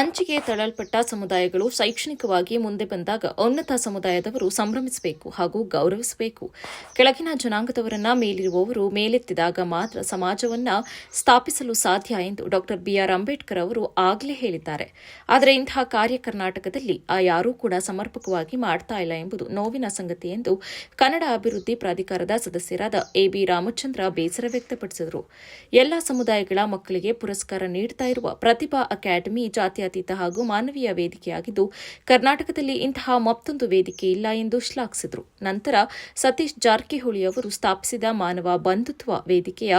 ಅಂಚಿಗೆ ತಳ್ಳಲ್ಪಟ್ಟ ಸಮುದಾಯಗಳು ಶೈಕ್ಷಣಿಕವಾಗಿ ಮುಂದೆ ಬಂದಾಗ ಉನ್ನತ ಸಮುದಾಯದವರು ಸಂಭ್ರಮಿಸಬೇಕು ಹಾಗೂ ಗೌರವಿಸಬೇಕು. ಕೆಳಗಿನ ಜನಾಂಗದವರನ್ನ ಮೇಲಿರುವವರು ಮೇಲೆತ್ತಿದಾಗ ಮಾತ್ರ ಸಮಾಜವನ್ನ ಸ್ಥಾಪಿಸಲು ಸಾಧ್ಯ ಎಂದು ಡಾ ಬಿಆರ್ ಅಂಬೇಡ್ಕರ್ ಅವರು ಆಗಲೇ ಹೇಳಿದ್ದಾರೆ. ಆದರೆ ಇಂತಹ ಕಾರ್ಯ ಕರ್ನಾಟಕದಲ್ಲಿ ಯಾರೂ ಕೂಡ ಸಮರ್ಪಕವಾಗಿ ಮಾಡ್ತಾ ಇಲ್ಲ ಎಂಬುದು ನೋವಿನ ಸಂಗತಿ ಎಂದು ಕನ್ನಡ ಅಭಿವೃದ್ಧಿ ಪ್ರಾಧಿಕಾರದ ಸದಸ್ಯರಾದ ಎಬಿ ರಾಮಚಂದ್ರ ಬೇಸರ ವ್ಯಕ್ತಪಡಿಸಿದರು. ಎಲ್ಲಾ ಸಮುದಾಯಗಳ ಮಕ್ಕಳಿಗೆ ಪುರಸ್ಕಾರ ನೀಡುತ್ತಾ ಇರುವ ಪ್ರತಿಭಾ ಅಕಾಡೆಮಿ ಜಾತ್ಯತೀತ ಹಾಗೂ ಮಾನವೀಯ ವೇದಿಕೆಯಾಗಿದ್ದು, ಕರ್ನಾಟಕದಲ್ಲಿ ಇಂತಹ ಮತ್ತೊಂದು ವೇದಿಕೆ ಇಲ್ಲ ಎಂದು ಶ್ಲಾಘಿಸಿದರು. ನಂತರ ಸತೀಶ್ ಜಾರಕಿಹೊಳಿ ಅವರು ಸ್ಥಾಪಿಸಿದ ಮಾನವ ಬಂಧುತ್ವ ವೇದಿಕೆಯ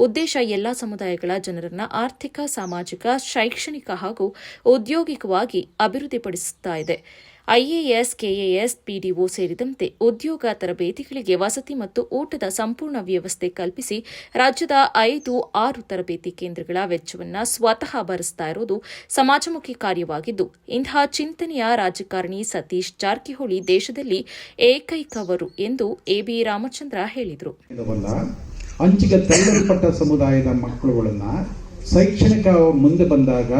ಉದ್ದೇಶ ಎಲ್ಲಾ ಸಮುದಾಯಗಳ ಜನರನ್ನ ಆರ್ಥಿಕ, ಸಾಮಾಜಿಕ, ಶೈಕ್ಷಣಿಕ ಹಾಗೂ ಔದ್ಯೋಗಿಕವಾಗಿ ಅಭಿವೃದ್ಧಿಪಡಿಸುತ್ತಿದೆ. ಐಎಎಸ್, ಕೆಎಎಸ್, ಪಿಡಿಒ ಸೇರಿದಂತೆ ಉದ್ಯೋಗ ತರಬೇತಿಗಳಿಗೆ ವಸತಿ ಮತ್ತು ಊಟದ ಸಂಪೂರ್ಣ ವ್ಯವಸ್ಥೆ ಕಲ್ಪಿಸಿ ರಾಜ್ಯದ 5-6 ತರಬೇತಿ ಕೇಂದ್ರಗಳ ವೆಚ್ಚವನ್ನು ಸ್ವತಃ ಭರಿಸುತ್ತಾ ಇರುವುದು ಸಮಾಜಮುಖಿ ಕಾರ್ಯವಾಗಿದ್ದು, ಇಂತಹ ಚಿಂತನೆಯ ರಾಜಕಾರಣಿ ಸತೀಶ್ ಜಾರಕಿಹೊಳಿ ದೇಶದಲ್ಲಿ ಏಕೈಕವರು ಎಂದು ಎಬಿ ರಾಮಚಂದ್ರ ಹೇಳಿದರು. ಅಂಚಿಗೆ ತಳ್ಳಲ್ಪಟ್ಟ ಸಮುದಾಯದ ಮಕ್ಕಳುಗಳನ್ನ ಶೈಕ್ಷಣಿಕ ಮುಂದೆ ಬಂದಾಗ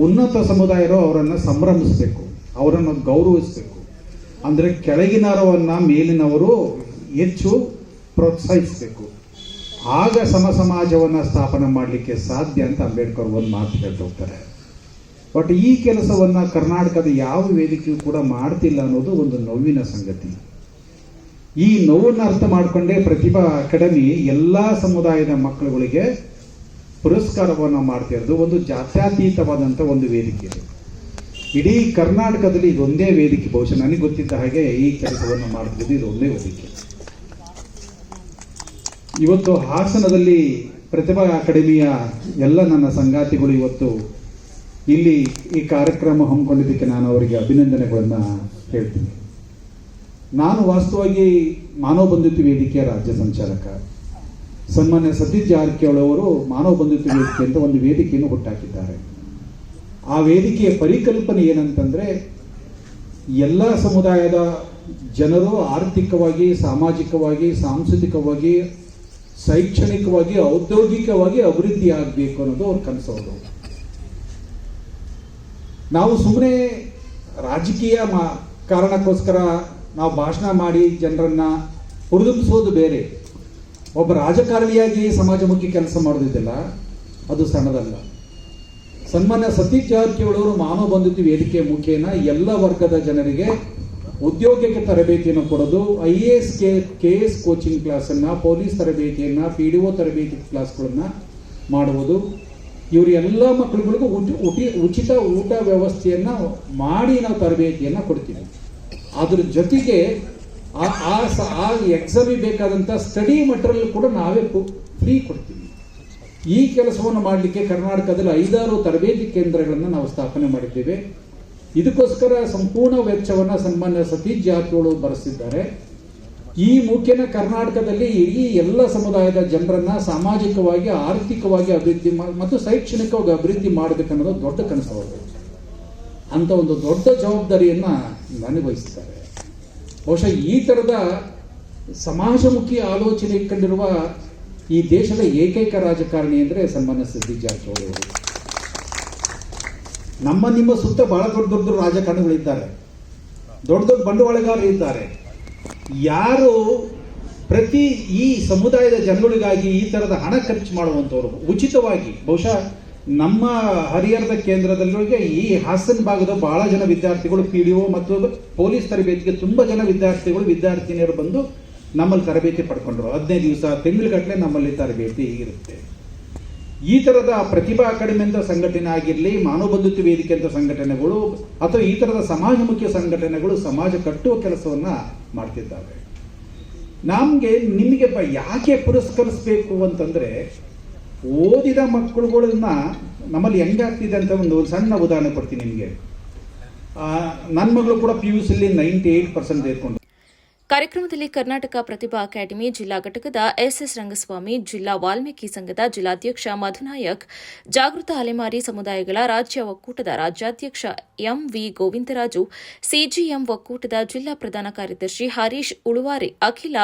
ಉನ್ನತ ಸಮುದಾಯರು ಅವರನ್ನು ಸಂಭ್ರಮಿಸಬೇಕು, ಅವರನ್ನು ಗೌರವಿಸಬೇಕು. ಅಂದರೆ ಕೆಳಗಿನವರನ್ನ ಮೇಲಿನವರು ಹೆಚ್ಚು ಪ್ರೋತ್ಸಾಹಿಸಬೇಕು. ಆಗ ಸಮಾಜವನ್ನು ಸ್ಥಾಪನೆ ಮಾಡಲಿಕ್ಕೆ ಸಾಧ್ಯ ಅಂತ ಅಂಬೇಡ್ಕರ್ ಒಂದು ಮಾತು ಹೇಳ್ತಾ ಹೋಗ್ತಾರೆ. ಬಟ್ ಈ ಕೆಲಸವನ್ನು ಕರ್ನಾಟಕದ ಯಾವ ವೇದಿಕೆಯೂ ಕೂಡ ಮಾಡ್ತಿಲ್ಲ ಅನ್ನೋದು ಒಂದು ನೋವಿನ ಸಂಗತಿ. ಈ ನೋವನ್ನು ಅರ್ಥ ಮಾಡಿಕೊಂಡೇ ಪ್ರತಿಭಾ ಅಕಾಡೆಮಿ ಎಲ್ಲ ಸಮುದಾಯದ ಮಕ್ಕಳುಗಳಿಗೆ ಪುರಸ್ಕಾರವನ್ನು ಮಾಡ್ತಿರೋದು. ಒಂದು ಜಾತ್ಯತೀತವಾದಂಥ ಒಂದು ವೇದಿಕೆ ಇದೆ. ಇಡೀ ಕರ್ನಾಟಕದಲ್ಲಿ ಇದೊಂದೇ ವೇದಿಕೆ. ಬಹುಶಃ ನನಗೆ ಗೊತ್ತಿದ್ದ ಹಾಗೆ ಈ ಕೆಲಸವನ್ನು ಮಾಡ್ತಿದ್ದು ಇದೊಂದೇ ವೇದಿಕೆ. ಇವತ್ತು ಹಾಸನದಲ್ಲಿ ಪ್ರತಿಭಾ ಅಕಾಡೆಮಿಯ ಎಲ್ಲ ನನ್ನ ಸಂಗಾತಿಗಳು ಇವತ್ತು ಇಲ್ಲಿ ಈ ಕಾರ್ಯಕ್ರಮ ಹಮ್ಮಿಕೊಂಡಿದ್ದಕ್ಕೆ ನಾನು ಅವರಿಗೆ ಅಭಿನಂದನೆಗಳನ್ನು ಹೇಳ್ತೀನಿ. ನಾನು ವಾಸ್ತವವಾಗಿ ಮಾನವ ಬಂಧುತ್ವ ವೇದಿಕೆಯ ರಾಜ್ಯ ಸಂಚಾಲಕ. ಸನ್ಮಾನ್ಯ ಸತೀಶ್ ಜಾರಕಿಹೊಳಿ ಅವರು ಮಾನವ ಬಂಧುತ್ವ ವೇದಿಕೆ ಅಂತ ಒಂದು ವೇದಿಕೆಯನ್ನು ಹುಟ್ಟಾಕಿದ್ದಾರೆ. ಆ ವೇದಿಕೆಯ ಪರಿಕಲ್ಪನೆ ಏನಂತಂದರೆ, ಎಲ್ಲ ಸಮುದಾಯದ ಜನರು ಆರ್ಥಿಕವಾಗಿ, ಸಾಮಾಜಿಕವಾಗಿ, ಸಾಂಸ್ಕೃತಿಕವಾಗಿ, ಶೈಕ್ಷಣಿಕವಾಗಿ, ಔದ್ಯೋಗಿಕವಾಗಿ ಅಭಿವೃದ್ಧಿ ಆಗಬೇಕು ಅನ್ನೋದು ಅವ್ರ ಕನಸು. ನಾವು ಸುಮ್ಮನೆ ರಾಜಕೀಯ ಕಾರಣಕ್ಕೋಸ್ಕರ ನಾವು ಭಾಷಣ ಮಾಡಿ ಜನರನ್ನ ಹುರಿದುಂಬಿಸೋದು ಬೇರೆ. ಒಬ್ಬ ರಾಜಕಾರಣಿಯಾಗಿ ಸಮಾಜಮುಖಿ ಕೆಲಸ ಮಾಡೋದಿದ್ದಲ್ಲ, ಅದು ಸಣ್ಣದಲ್ಲ. ಸನ್ಮಾನ್ಯ ಸತೀಶ್ ಜಾರಕಿಹೊಳಿ ಅವರು ಮಾನವ ಬಂಧುತ್ವ ವೇದಿಕೆ ಮುಖೇನ ಎಲ್ಲ ವರ್ಗದ ಜನರಿಗೆ ಉದ್ಯೋಗಕ್ಕೆ ತರಬೇತಿಯನ್ನು ಕೊಡೋದು, IAS, KS ಕೋಚಿಂಗ್ ಕ್ಲಾಸನ್ನು, ಪೊಲೀಸ್ ತರಬೇತಿಯನ್ನು, PDO ತರಬೇತಿ ಕ್ಲಾಸ್ಗಳನ್ನು ಮಾಡುವುದು. ಇವರು ಎಲ್ಲ ಮಕ್ಕಳುಗಳಿಗೂ ಉಚಿತ ಊಟ ವ್ಯವಸ್ಥೆಯನ್ನು ಮಾಡಿ ನಾವು ತರಬೇತಿಯನ್ನು ಕೊಡ್ತೀವಿ. ಅದ್ರ ಜೊತೆಗೆ ಆ ಎಕ್ಸಾಮಿಗೆ ಬೇಕಾದಂಥ ಸ್ಟಡಿ ಮಟೀರಿಯಲ್ ಕೂಡ ನಾವೇ ಫ್ರೀ ಕೊಡ್ತೀವಿ. ಈ ಕೆಲಸವನ್ನು ಮಾಡಲಿಕ್ಕೆ ಕರ್ನಾಟಕದಲ್ಲಿ 5-6 ತರಬೇತಿ ಕೇಂದ್ರಗಳನ್ನು ನಾವು ಸ್ಥಾಪನೆ ಮಾಡಿದ್ದೇವೆ. ಇದಕ್ಕೋಸ್ಕರ ಸಂಪೂರ್ಣ ವೆಚ್ಚವನ್ನು ಸನ್ಮಾನ್ಯ ಸತೀಶ್ ಜಾರಕಿಹೊಳಿ ಭರಿಸಿದ್ದಾರೆ. ಈ ಮುಖೇನ ಕರ್ನಾಟಕದಲ್ಲಿ ಇಡೀ ಎಲ್ಲ ಸಮುದಾಯದ ಜನರನ್ನ ಸಾಮಾಜಿಕವಾಗಿ, ಆರ್ಥಿಕವಾಗಿ ಅಭಿವೃದ್ಧಿ ಮತ್ತು ಶೈಕ್ಷಣಿಕವಾಗಿ ಅಭಿವೃದ್ಧಿ ಮಾಡಬೇಕನ್ನೋದು ದೊಡ್ಡ ಕನಸು ಅವರು. ಅಂತ ಒಂದು ದೊಡ್ಡ ಜವಾಬ್ದಾರಿಯನ್ನು ನನಗೆ ವಹಿಸಿದ್ದಾರೆ. ಬಹುಶಃ ಈ ಥರದ ಸಮಾಜಮುಖಿ ಆಲೋಚನೆ ಇಟ್ಕೊಂಡಿರುವ ಈ ದೇಶದ ಏಕೈಕ ರಾಜಕಾರಣಿ ಅಂದರೆ ಸನ್ಮಾನ್ಯ ಸತೀಶ್ ಜಾರಕಿಹೊಳಿ ಅವರು. ನಿಮ್ಮ ಸುತ್ತ ಬಹಳ ದೊಡ್ಡ ರಾಜಕಾರಣಿಗಳಿದ್ದಾರೆ, ದೊಡ್ಡ ಬಂಡವಾಳಗಾರರು ಇದ್ದಾರೆ. ಯಾರು ಈ ಸಮುದಾಯದ ಜನಗಳಿಗಾಗಿ ಈ ಥರದ ಹಣ ಖರ್ಚು ಮಾಡುವಂಥವ್ರು ಉಚಿತವಾಗಿ, ಬಹುಶಃ ನಮ್ಮ ಹರಿಹರದ ಕೇಂದ್ರದಲ್ಲಿಗೆ ಈ ಹಾಸನ ಭಾಗದ ಬಹಳ ಜನ ವಿದ್ಯಾರ್ಥಿಗಳು PDO ಮತ್ತು ಪೊಲೀಸ್ ತರಬೇತಿಗೆ ತುಂಬ ಜನ ವಿದ್ಯಾರ್ಥಿನಿಯರು ಬಂದು ನಮ್ಮಲ್ಲಿ ತರಬೇತಿ ಪಡ್ಕೊಂಡ್ರು. 15 ದಿವಸ, ತಿಂಗಳುಗಟ್ಟಲೆ ನಮ್ಮಲ್ಲಿ ತರಬೇತಿ ಇರುತ್ತೆ. ಈ ಥರದ ಪ್ರತಿಭಾ ಅಕಾಡೆಮಿ ಅಂತ ಸಂಘಟನೆ ಆಗಿರಲಿ, ಮಾನವ ಬಂಧುತ್ವ ವೇದಿಕೆ ಅಂತ ಸಂಘಟನೆಗಳು ಅಥವಾ ಈ ಥರದ ಸಮಾಜಮುಖಿ ಸಂಘಟನೆಗಳು ಸಮಾಜ ಕಟ್ಟುವ ಕೆಲಸವನ್ನು ಮಾಡ್ತಿದ್ದಾವೆ. ನಿಮಗೆ ಯಾಕೆ ಪುರಸ್ಕರಿಸಬೇಕು ಅಂತಂದರೆ, ಓದಿದ ಮಕ್ಕಳುಗಳನ್ನ ನಮ್ಮಲ್ಲಿ ಹೆಂಗಾಗ್ತಿದೆ ಅಂತ ಒಂದು ಸಣ್ಣ ಉದಾಹರಣೆ ಕೊಡ್ತೀನಿ ನಿಮಗೆ. ನನ್ನ ಮಗಳು ಕೂಡ PUCಲಿ 98% ತೆಗೆದುಕೊಂಡು. ಕಾರ್ಯಕ್ರಮದಲ್ಲಿ ಕರ್ನಾಟಕ ಪ್ರತಿಭಾ ಅಕಾಡೆಮಿ ಜಿಲ್ಲಾ ಘಟಕದ SS ರಂಗಸ್ವಾಮಿ, ಜಿಲ್ಲಾ ವಾಲ್ಮೀಕಿ ಸಂಘದ ಜಿಲ್ಲಾಧ್ಯಕ್ಷ ಮಧುನಾಯಕ್, ಜಾಗೃತ ಅಲೆಮಾರಿ ಸಮುದಾಯಗಳ ರಾಜ್ಯ ಒಕ್ಕೂಟದ ರಾಜ್ಯಾಧ್ಯಕ್ಷ MV ಗೋವಿಂದರಾಜು, CGM ಒಕ್ಕೂಟದ ಜಿಲ್ಲಾ ಪ್ರಧಾನ ಕಾರ್ಯದರ್ಶಿ ಹರೀಶ್ ಉಳುವಾರೆ, ಅಖಿಲ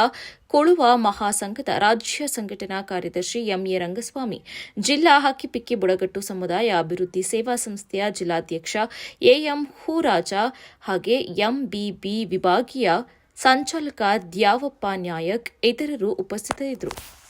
ಕೊಳುವ ಮಹಾಸಂಘದ ರಾಜ್ಯ ಸಂಘಟನಾ ಕಾರ್ಯದರ್ಶಿ ಎಂಎ ರಂಗಸ್ವಾಮಿ, ಜಿಲ್ಲಾ ಹಕ್ಕಿಪಿಕ್ಕಿ ಬುಡಕಟ್ಟು ಸಮುದಾಯ ಅಭಿವೃದ್ಧಿ ಸೇವಾ ಸಂಸ್ಥೆಯ ಜಿಲ್ಲಾಧ್ಯಕ್ಷ ಎಎಂ ಹೂರಾಜ ಹಾಗೆ ಎಂಬಿಬಿ ವಿಭಾಗೀಯ ಸಂಚಾಲಕ ದ್ಯಾವಪ್ಪ ನಾಯಕ್ ಇತರರು ಉಪಸ್ಥಿತರಿದ್ದರು.